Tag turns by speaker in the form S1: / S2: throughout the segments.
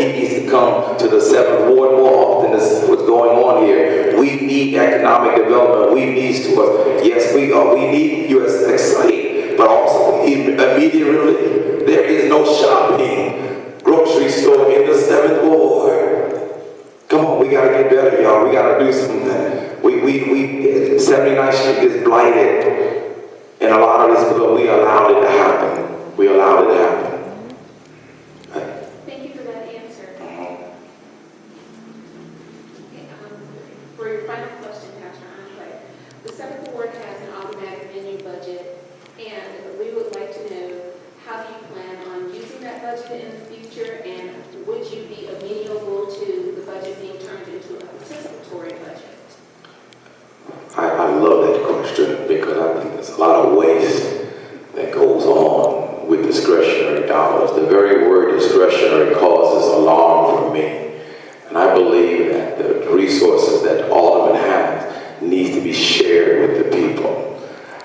S1: he needs to come to the 7th Ward more often to see what's going on here. We need economic development. We need stores. Yes, we need USX site, but also we need immediate relief. There is no shopping grocery store in the 7th Ward. Come on, we gotta get better, y'all. We gotta do something. 79th Street is blighted, and a lot of this because we allowed it to happen. We allowed it to happen.
S2: Thank you for that answer. Okay, for your final question, Pastor Andre, the 7th Ward has an automatic menu budget, and we would like to know how do you plan on using that budget in the future, and would you be amenable to the budget being turned into a participatory budget?
S1: I love that question because I think there's a lot of waste that goes on with discretionary dollars. The very word discretionary causes alarm for me. And I believe that the resources that Alderman has needs to be shared with the people.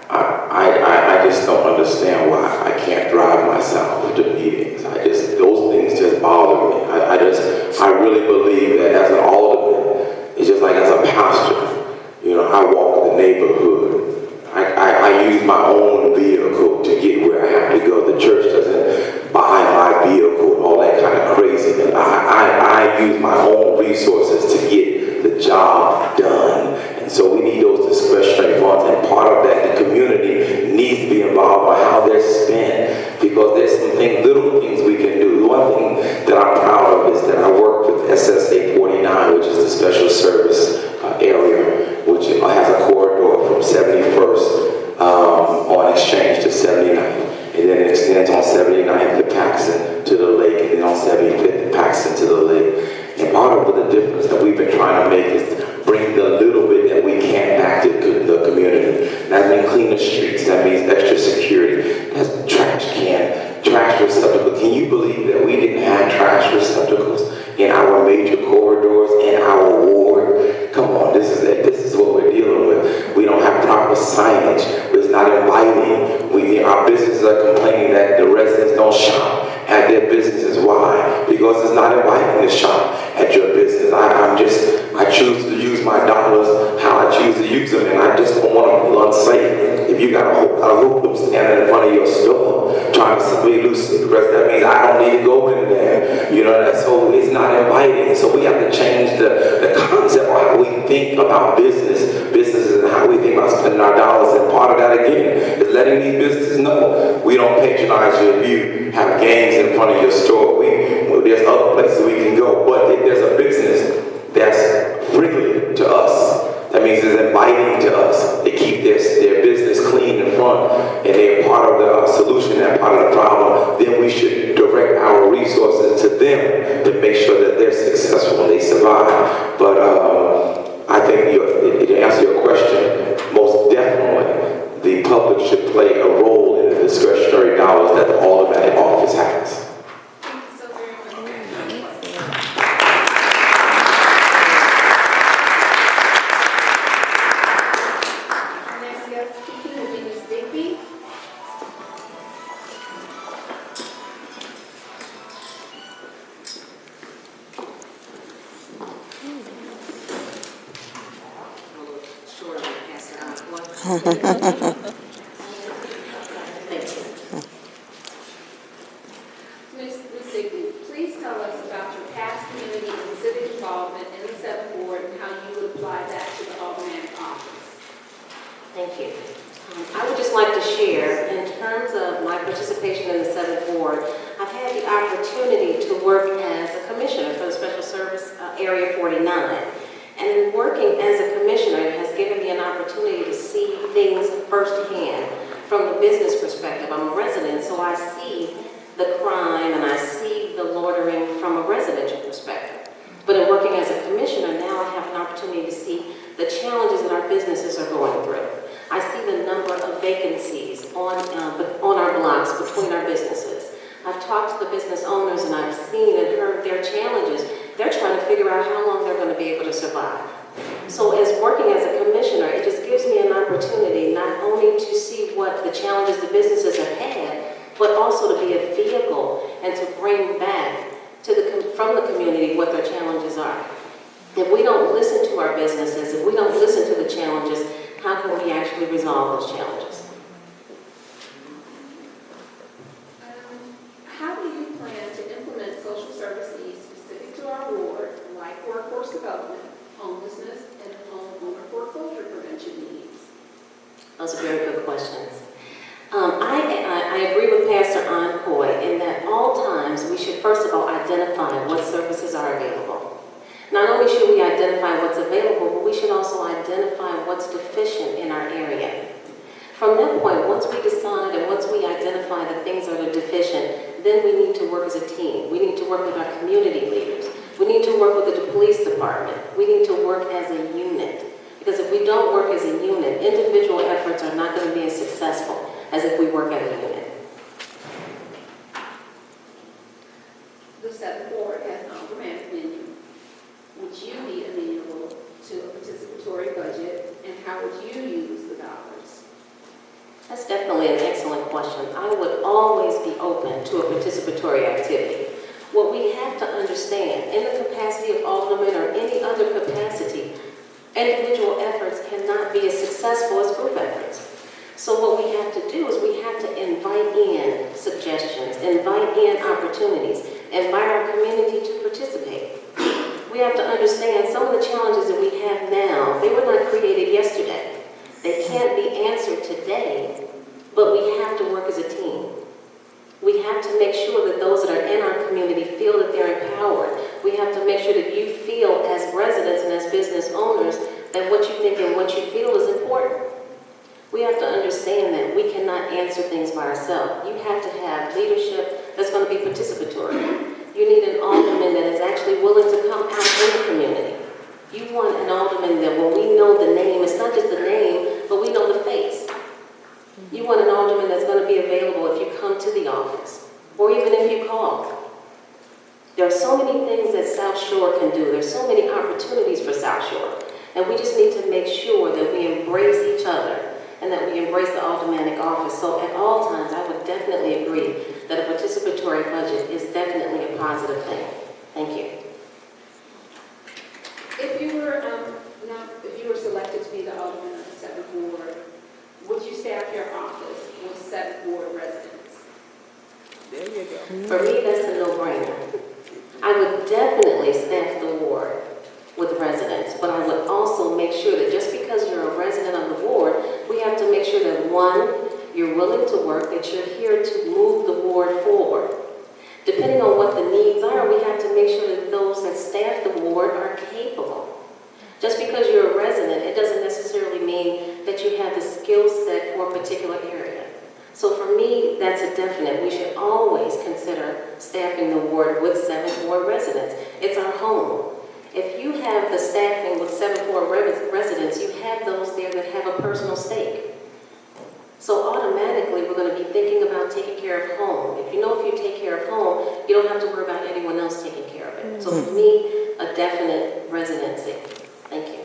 S1: I just don't understand why I can't drive myself to meetings. Those things just bother me. I really believe that as an alderman, it's just like as a pastor. You know, I walk the neighborhood. I use my own vehicle to get where I have to go. The church doesn't buy my vehicle and all that kind of craziness. I use my own resources to get the job done. And so we need those discretionary funds. And part of that, the community needs to be involved on how they're spent, because there's some little things we can do. One thing that I'm proud of is that I work with SSA 49, which is the special service area, which has a corridor from 71st on Exchange to 79th, and then it extends on 79th to Paxton to the lake, and then on 75th to Paxton to the lake. And part of the difference that we've been trying to make is to bring the little bit that we can back to the community. That means cleaner streets, that means extra security, that's trash receptacles. Can you believe that we didn't have trash receptacles in our major corridors in our ward? Come on, this is what we're dealing with. We don't have proper signage. It's not inviting. Our businesses are complaining that the residents don't shop at their businesses. Why? Because it's not inviting to shop at your business. I choose to use my dollars how I choose to use them, and I just don't want to feel unsafe. If you got a hoodlum standing in front of your store trying to simply loose cigarettes, that means I don't need to go in there. You know, so it's not inviting. So we have to change the concept of how we think about businesses and how we think about spending our dollars. And part of that, again, is letting these businesses know we don't patronize you if you have gangs in front of your store. There's other places we can go. But if there's a business that's friendly to us, that means it's inviting to us. They keep their business clean in front, and they're part of the solution and part of the problem. Then we should direct our resources to them to make sure that they're successful and they survive. But I think to answer your question, most definitely the public should play a role in the discretionary dollars that the automatic office has.
S2: Ms. Digby, please tell us about your past community and civic involvement in the 7th Ward and how you would apply that to the Alderman office.
S3: Thank you. I would just like to share, in terms of my participation in the 7th Ward, I've had the opportunity to work as a commissioner for the Special Service Area 49. And in working as a commissioner, it has given me an opportunity to see things firsthand from the business perspective. I'm a resident, so I see the crime and I see the loitering from a residential perspective. But in working as a commissioner, now I have an opportunity to see the challenges that our businesses are going through. I see the number of vacancies on our blocks between our businesses. I've talked to the business owners and I've seen and heard their challenges. They're trying to figure out how long they're going to be able to survive. So as working as a commissioner, it just gives me an opportunity not only to see what the challenges the businesses have had, but also to be a vehicle and to bring back to from the community what their challenges are. If we don't listen to our businesses, if we don't listen to the challenges, how can we actually resolve those challenges?
S2: How do you plan to implement social service needs specific to our ward, like workforce development, homelessness, and homeowner foreclosure prevention needs?
S3: Those are very good questions. I agree with Pastor Ancoy in that all times we should first of all identify what services are available. Not only should we identify what's available, but we should also identify what's deficient in our area. From that point, once we decide and once we identify the things that are deficient, then we need to work as a team. We need to work with our community leaders. We need to work with the police department. We need to work as a unit. Because if we don't work as a unit, individual efforts are not going to be as successful as if we work as a unit.
S2: The 7th Ward has an automatic menu. Would you be amenable to a participatory budget, and how would you use the dollars?
S3: That's definitely an excellent question. I would always be open to a participatory activity. What we have to understand, in the capacity of alderman or any other capacity, individual efforts cannot be as successful as group efforts. So what we have to do is we have to invite in suggestions, invite in opportunities, invite our community to participate. We have to understand some of the challenges that we have now, they were not created yesterday. They can't be answered today, but we have to work as a team. We have to make sure that those that are in our community feel that they're empowered. We have to make sure that you feel as residents and as business owners that what you think and what you feel is important. We have to understand that we cannot answer things by ourselves. You have to have leadership that's going to be participatory. You need an alderman that is actually willing to come out in the community. You want an alderman that when we know the name, it's not just the name, but we know the face. You want an alderman that's going to be available if you come to the office, or even if you call. There are so many things that South Shore can do. There's so many opportunities for South Shore. And we just need to make sure that we embrace each other and that we embrace the aldermanic office. So at all times, I would definitely agree that a participatory budget is definitely a positive thing. Thank you.
S2: If you were selected to be the alderman of the 7th Ward, would you staff your office with 7th Ward residents?
S4: There you go.
S3: For me, that's a no-brainer. I would definitely staff the ward with residents, but I would also make sure that just because you're a resident of the ward, we have to make sure that, one, you're willing to work, that you're here to move the ward forward. Depending on what the needs are, we have to make sure that those that staff the ward are capable. Just because you're a resident, it doesn't necessarily mean that you have the skill set for a particular area. So for me, that's a definite. We should always consider staffing the ward with 7th Ward residents. It's our home. If you have the staffing with 7th Ward residents, you have those there that have a personal stake. So automatically, we're going to be thinking about taking care of home. If you take care of home, you don't have to worry about anyone else taking care of it. So for me, a definite residency. Thank you.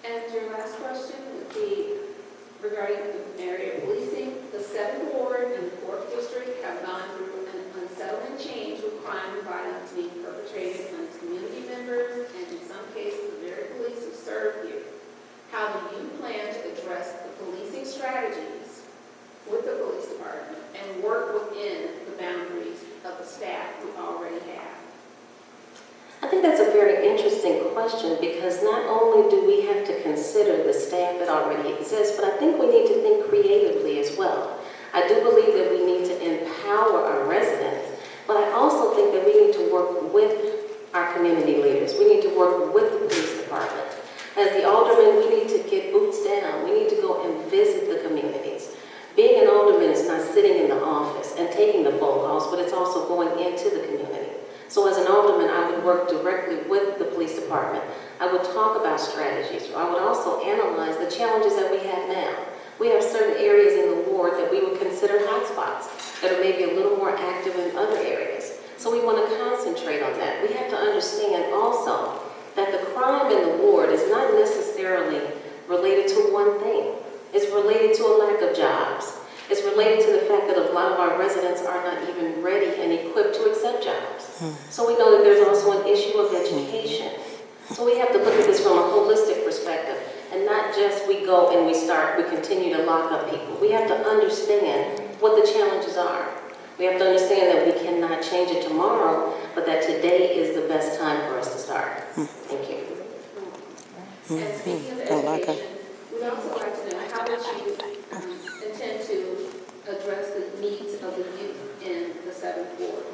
S2: And your last question would be regarding the area policing. The 7th Ward and the 4th District have gone through an unsettling change with crime and violence being perpetrated against community members and in some cases the very police who serve you. How do you plan to address the policing strategies with the police department and work within the boundaries of the staff we already have?
S3: I think that's a very interesting question because not only do we have to consider the staff that already exists, but I think we need to think creatively as well. I do believe that we need to empower our residents, but I also think that we need to work with our community leaders. We need to work with the police department. As the alderman, we need to get boots down. We need to go and visit the communities. Being an alderman is not sitting in the office and taking the phone calls, but it's also going into the community. So as an alderman, I would work directly with the police department. I would talk about strategies. I would also analyze the challenges that we have now. We have certain areas in the ward that we would consider hotspots that are maybe a little more active in other areas. So we want to concentrate on that. We have to understand also that the crime in the ward is not necessarily related to one thing. It's related to a lack of jobs. is related to the fact that a lot of our residents are not even ready and equipped to accept jobs. So we know that there's also an issue of education. So we have to look at this from a holistic perspective, and not just we go and we continue to lock up people. We have to understand what the challenges are. We have to understand that we cannot change it tomorrow, but that today is the best time for us to start. Thank you.
S2: And speaking of education, we'd also like to know how would you intend to address the needs of the youth in the 7th Ward?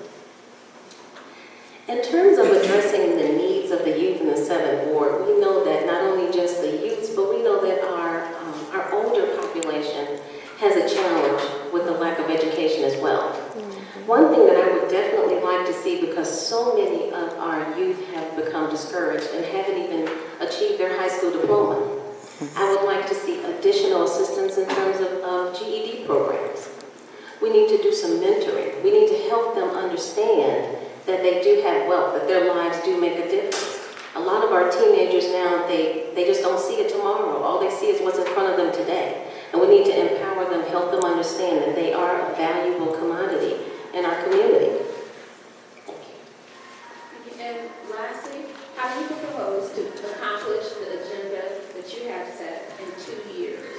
S3: In terms of addressing the needs of the youth in the 7th Ward, we know that not only just the youths, but we know that our older population has a challenge with the lack of education as well. One thing that I would definitely like to see, because so many of our youth have become discouraged and haven't even achieved their high school diploma, I would like to see additional assistance in terms of GED programs. We need to do some mentoring. We need to help them understand that they do have wealth, that their lives do make a difference. A lot of our teenagers now, they just don't see it tomorrow. All they see is what's in front of them today. And we need to empower them, help them understand that they are a valuable commodity in our community. Thank you.
S2: And lastly, how do you propose to accomplish the agenda that you have set in 2 years?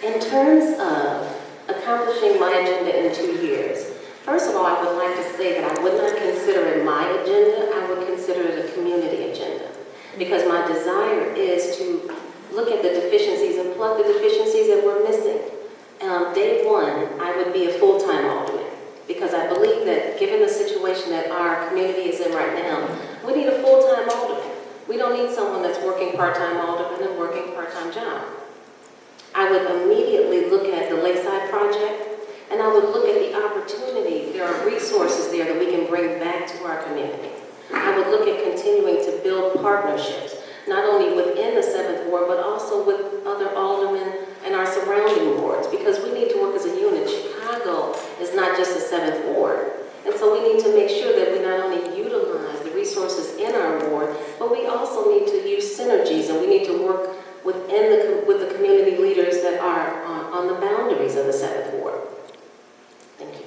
S3: In terms of accomplishing my agenda in 2 years, first of all, I would like to say that I would not consider it my agenda, I would consider it a community agenda. Because my desire is to look at the deficiencies and plug the deficiencies that we're missing. Day one, I would be a full-time alderman. Because I believe that given the situation that our community is in right now, we need a full-time alderman. We don't need someone that's working part-time alderman and working part-time job. I would immediately look at the Lakeside project, and I would look at the opportunity. There are resources there that we can bring back to our community. I would look at continuing to build partnerships, not only within the 7th Ward, but also with other aldermen and our surrounding wards, because we need to work as a unit. Chicago is not just the 7th Ward. And so we need to make sure that we not only utilize the resources in our ward, but we also need to use synergies, and we need to work with the community leaders that are on the boundaries of the 7th Ward. Thank you.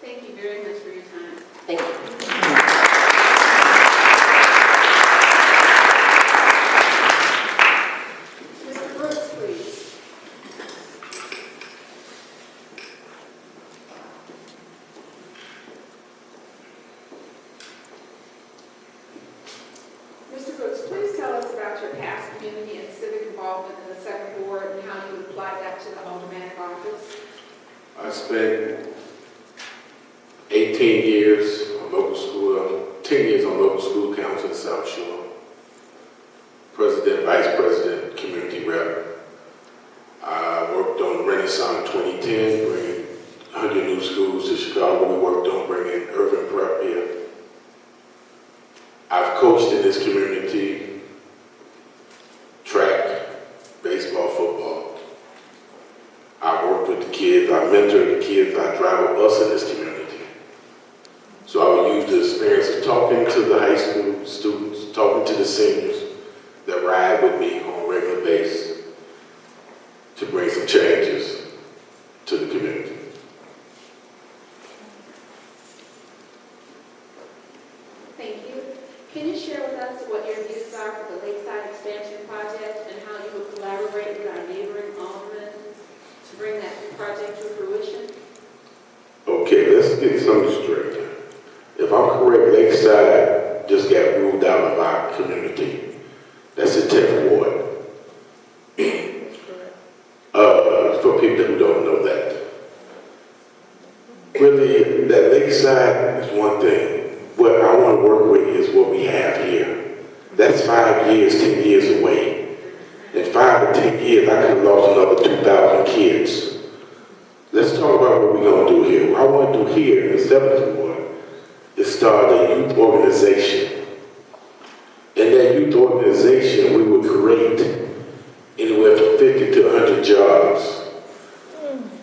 S2: Thank you very much for your time.
S3: Thank you.
S2: Mr. Brooks, please. Mr. Brooks, please tell us about your past community and civic involvement in the 7th Ward and how you apply that to the aldermanic office.
S1: I spent 18 years on local school, 10 years on local school council in South Shore. President, vice president, community rep. I worked on Renaissance 2010, bringing 100 new schools to Chicago. We worked on bringing urban prep here. I've coached in this community, track, baseball, football. I worked with the kids, I mentored the kids, I drive a bus in this community. So I would use the experience of talking to the high school students, talking to the seniors that ride with me on a regular basis to bring some changes to the community.
S2: Thank you. Can you share with us what your views are for the Lakeside Expansion Project and how you would collaborate with our neighboring aldermen to bring that project to fruition?
S1: Okay, let's get something straight. If I'm correct, Lakeside just got ruled out of our community. That's the 10th Ward. For people who don't know that. Really, that Lakeside is one thing. What I want to work with is what we have here. That's 5 years, 10 years away. In 5 or 10 years, I could have lost another 2,000 kids. Let's talk about what we're going to do here. What I want to do here in the 7th Ward is start a youth organization. In that youth organization, we would create anywhere from 50 to 100 jobs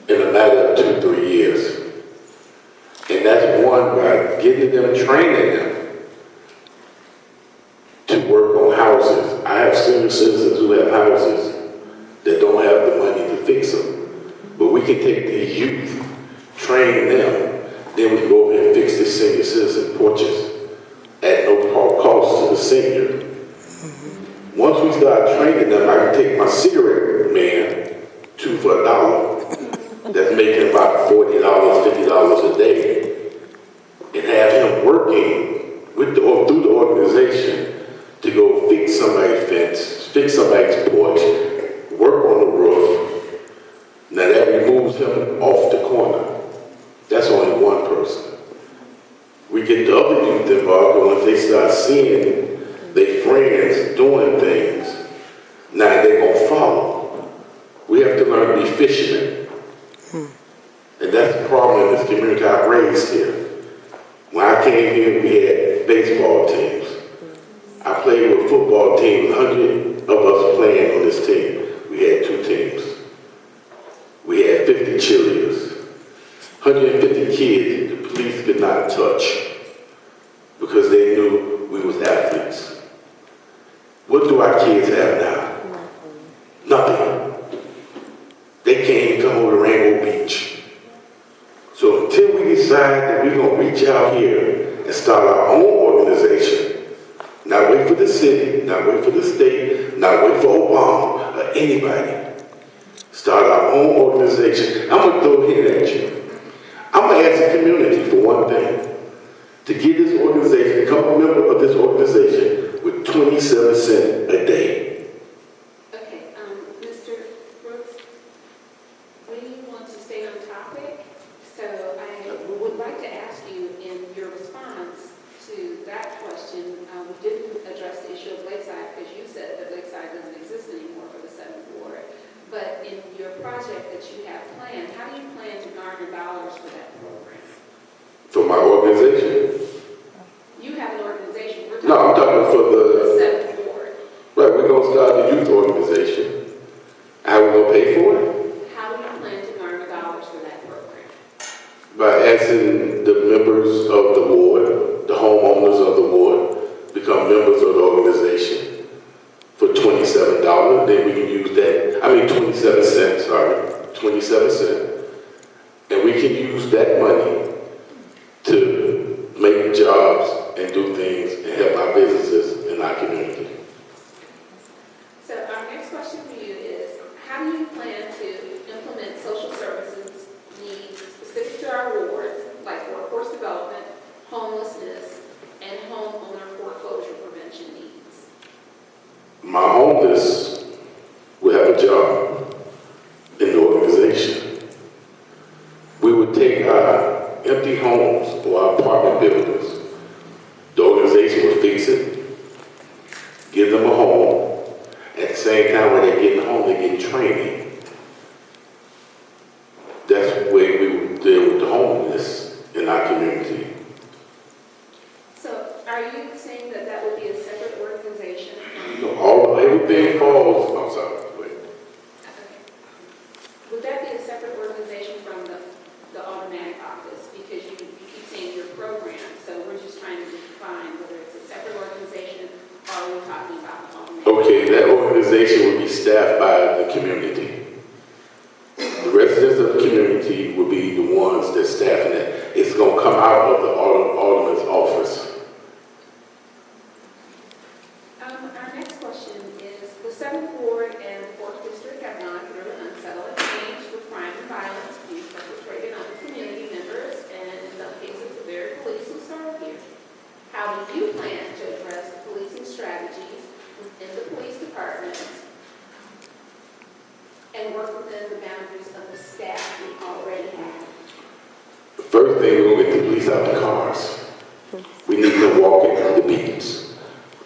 S1: in a matter of 2-3 years. And that's one by getting them, training them to work on houses. I have senior citizens who have houses that don't have the money
S5: opportunity to go over and fix the senior citizen porches at no cost to the senior. Once we start training them, I can take my cigarette man, 2 for $1, that's making about $40, $50 a day, and have him working with or through the organization to go fix somebody's fence, fix somebody's porch, work on the roof. Now that removes him off the corner. That's only one person. We get the other youth involved, and once they start seeing their friends doing things, now they're going to follow. We have to learn to be fishermen. And that's the problem in this community I raised here. When I came here, we had baseball teams. I played with football teams, 100 of us playing on this team. We had 2 teams. We had 50 cheerleaders, 150 kids the police could not touch because they knew we was athletes. What do our kids have now? Nothing. They can't even come over to Rainbow Beach. So until we decide that we're going to reach out here and start our own organization, not wait for the city, not wait for the state, not wait for Obama or anybody, start our own organization. I'm going to throw it at you. I'm going to ask the community for one thing, to get this organization, become a member of this organization with 27 cents a day.
S2: Okay, Mr. Brooks, we want to stay on topic, so I would like to ask you in your response to that question, we didn't address the issue of Lakeside because you said that Lakeside doesn't exist anymore for the 7th Ward. But in your project that you have planned, how do you plan to garner dollars for that program?
S5: For my organization?
S2: You have an organization. We're
S5: No, I'm talking for
S2: the 7th Ward.
S5: Right, we're going to start the youth organization. How we going to pay for it?
S2: How do you plan to garner dollars for that program?
S5: By asking the members of the ward, the homeowners of the ward, become members of the organization for $27. Then we can use that, 27 cents, 27 cents. And we can use that money to make jobs and do things and help our businesses in our community.
S2: So our next question for you is, how do you plan to implement social services needs specific to our wards, like workforce development, homelessness, and homeowner foreclosure prevention needs?
S5: My homeless will have a job in the organization. We would take our empty homes or our apartment buildings. The organization would fix it, give them a home. At the same time, when they're getting home, they're getting training. That's the way we would deal with the homeless in our community.
S2: So are you saying that that would be a separate organization?
S5: Everything falls, I'm sorry, wait.
S2: Would that be a separate organization from the automatic office? Because you keep saying your program, so we're just trying to define whether it's a separate organization or are we talking about the automatic?
S5: Okay, that organization would be staffed by the community. The residents of the community would be the ones that staffing it. It's going to come out of the Alderman's office.
S2: Our next question is, the 7th Ward and 4th District have gone through an unsettled change with crime and violence being perpetrated on community members and in some cases the very police who serve here. How do you plan to address policing strategies within the police departments and work within the boundaries of the staff we already have?
S5: The first thing, we're going to get the police out the cars. We need them walking the beats.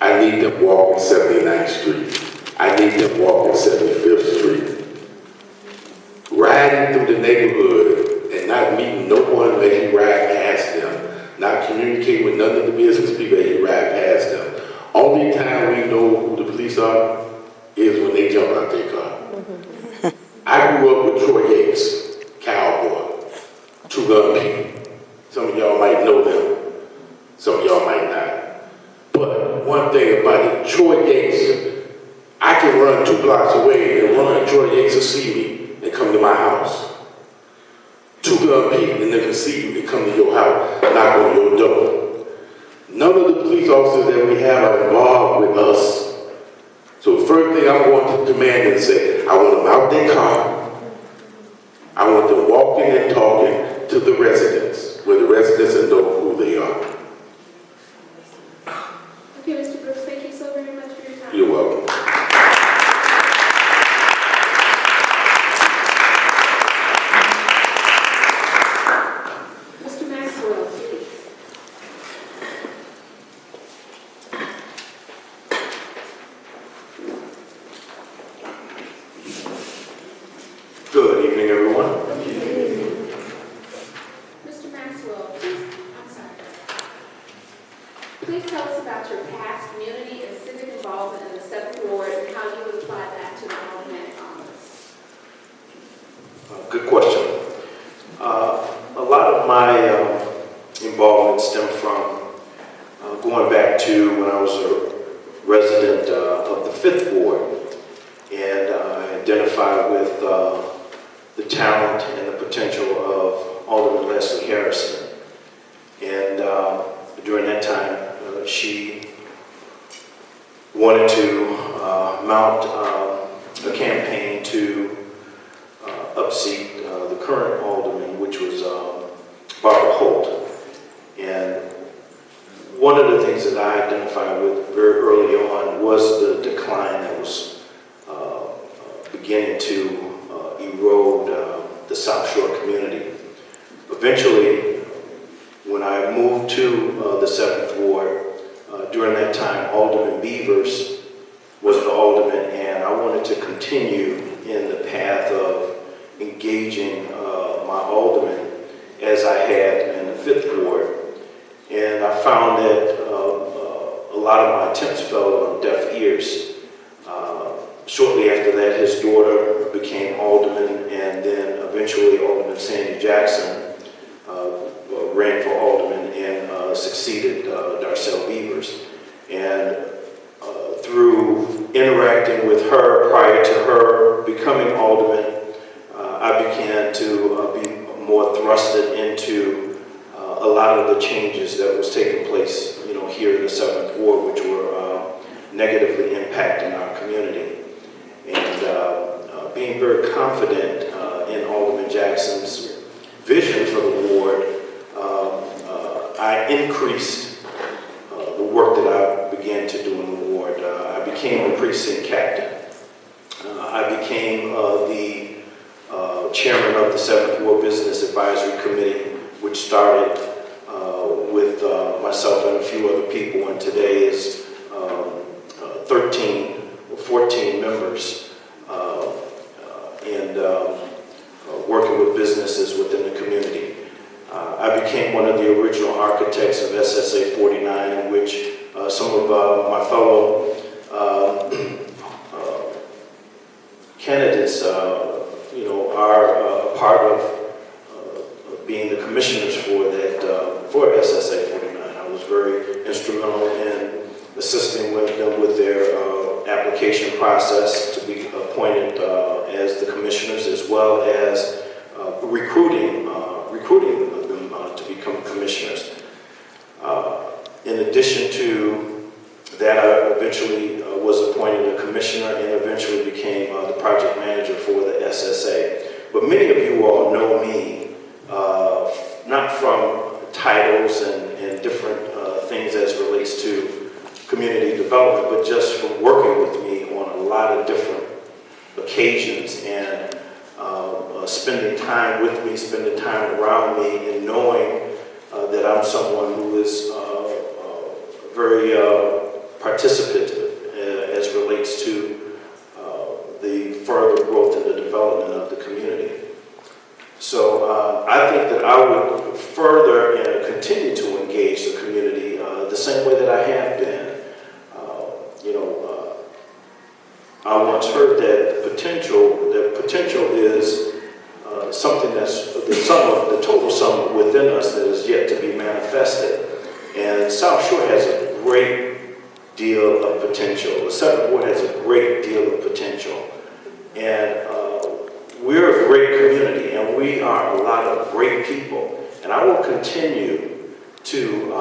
S5: I need them walking 79th Street. I need them walking 75th Street. Riding through the neighborhood and not meeting no one as you ride past them. Not communicating with none of the business people as you ride past them. Only time we know who the police are is when they jump out their car. I grew up with Troy Yates, cowboy, Two Gun Pete. Some of y'all might know them. Some of y'all might not. But one thing about it, Troy Yates, I can run 2 blocks away and run. Troy Yates will see me and come to my house. Two Gun Pete and they can see you and come to your house. officers that we have are involved with us. So the first thing I'm going to demand is say, I want them out their car. I want them walking and talking to the residents, where the residents know who they are.
S2: Okay, Mr. Brooks, thank you so very much for your time.
S5: You're welcome.
S2: Mr. Maxwell, please.
S6: Good evening, everyone.
S2: Mr. Maxwell, please tell us about your past community and civic involvement in the 7th Ward and how you would apply that to the Alderman office.
S6: Good question. A lot of my involvement stemmed from going back to when I was a resident of the 5th Ward, and I identified with the talent and the potential of Alderman Leslie Harrison. And during that time, she wanted to mount a campaign to upseat the current alderman, which was Barbara Holt. And one of the things that I identified with very early on was the decline that was beginning to erode the South Shore community. Eventually, when I moved to the 7th Ward, during that time, Alderman Beavers was the alderman, and I wanted to continue in the path of engaging my alderman as I had in the 5th Ward. And I found that a lot of my attempts fell on deaf ears. Shortly after that, his daughter became alderman, and then eventually Alderman Sandy Jackson ran for alderman and succeeded Darcel Beavers. And through interacting with her prior to her becoming alderman, I began to be more thrusted into a lot of the changes that was taking place, here in the 7th Ward, which were negatively impacting our community. And being very confident in Alderman Jackson's vision for the ward, I increased the work that I began to do in the ward. I became a precinct captain. I became the chairman of the 7th Ward Business Advisory Committee, which started with myself and a few other people, and today is 13 or 14 members, and working with businesses within the community. I became one of the original architects of SSA 49, in which some of my fellow candidates, are a part of being the commissioners for that for SSA 49. I was very instrumental in assisting with them with their application process to be appointed as the commissioners, as well as recruiting them to become commissioners. In addition to that, I eventually was appointed a commissioner and eventually became the project manager for the SSA. But many of you all know me, not from titles and different things as relates to community development, but just from working with me on a lot of different occasions and spending time with me, spending time around me, and knowing that I'm someone who is very participative as relates to the further growth and the development of the community. So I think that I would further and continue to engage the community the same way that I have been. I once heard that potential is something that's the total sum within us that is yet to be manifested. And South Shore has a great deal of potential. The 7th Ward has a great deal of potential. And we're a great community, and we are a lot of great people. And I will continue to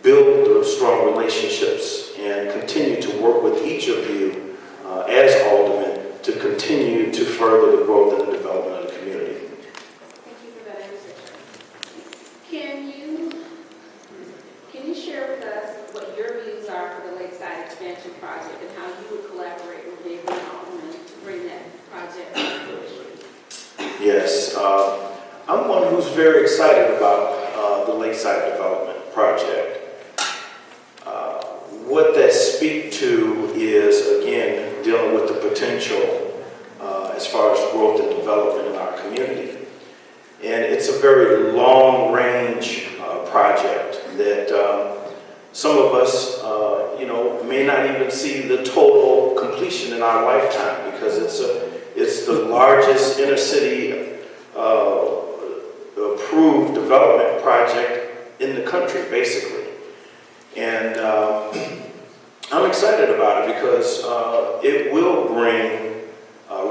S6: build strong relationships and continue to work with each of you as aldermen to continue to further the growth and the development of the community.
S2: Thank you for that answer. Can you share with us what your views are for the Lakeside Expansion Project and how you would collaborate with the Alderman to bring that project to fruition?
S6: Yes, I'm one who's very excited about the Lakeside Development Project. What that speaks to is, again, dealing with the potential as far as growth and development in our community. And it's a very long-range project that some of us, may not even see the total completion in our lifetime, because it's the largest inner-city approved development project in the country, basically. And I'm excited about it because it will bring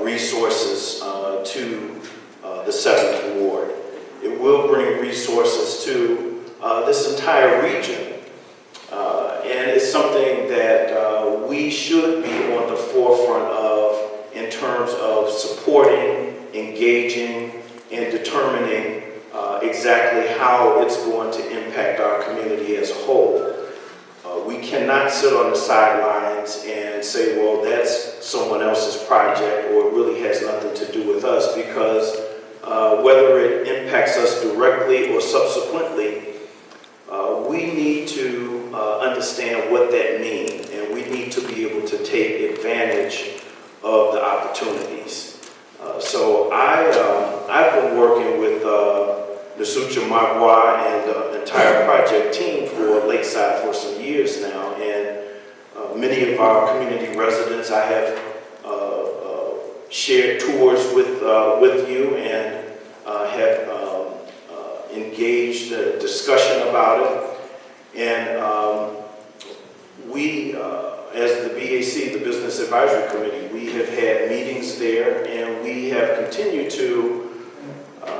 S6: resources to the 7th Ward. It will bring resources to this entire region. And it's something that we should be on the forefront of in terms of supporting, engaging, and determining exactly how it's going to impact our community as a whole. We cannot sit on the sidelines and say, well, that's someone else's project, or it really has nothing to do with us, because whether it impacts us directly or subsequently, we need to understand what that means, and we need to be able to take advantage of the opportunities. So I've been working with Nasucha Magwa and the entire project team for Lakeside for some years now, and many of our community residents, I have shared tours with you and have engaged a discussion about it. And we, as the BAC, the Business Advisory Committee, we have had meetings there, and we have continued to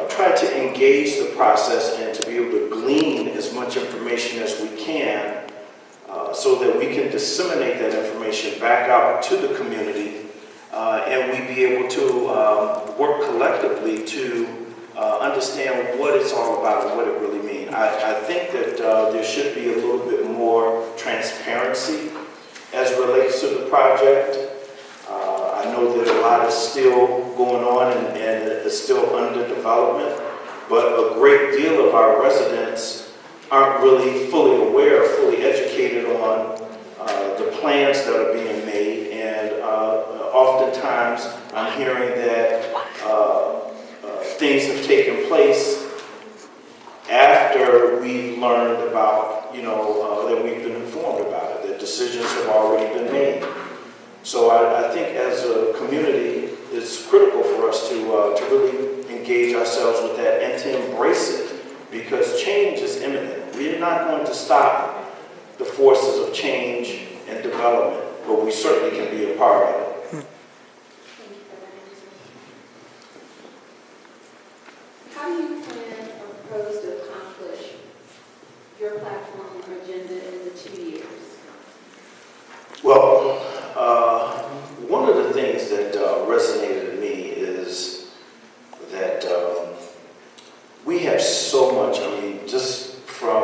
S6: try to engage the process and to be able to glean as much information as we can so that we can disseminate that information back out to the community, and we be able to work collectively to understand what it's all about and what it really means. I think that there should be a little bit more transparency as it relates to the project. I know that a lot is still going on and it's still under development, but a great deal of our residents aren't really fully aware, fully educated on the plans that are being made, and oftentimes I'm hearing that things have taken place after we've learned about, that we've been informed about it, that decisions have already been made. So I think as a community, it's critical for us to really engage ourselves with that and to embrace it, because change is imminent. We're not going to stop the forces of change and development, but we certainly can be a part of it.
S2: How do you plan or propose to accomplish your platform or agenda in the 2 years?
S6: Well, one of the things that resonated with me is that we have so much, just from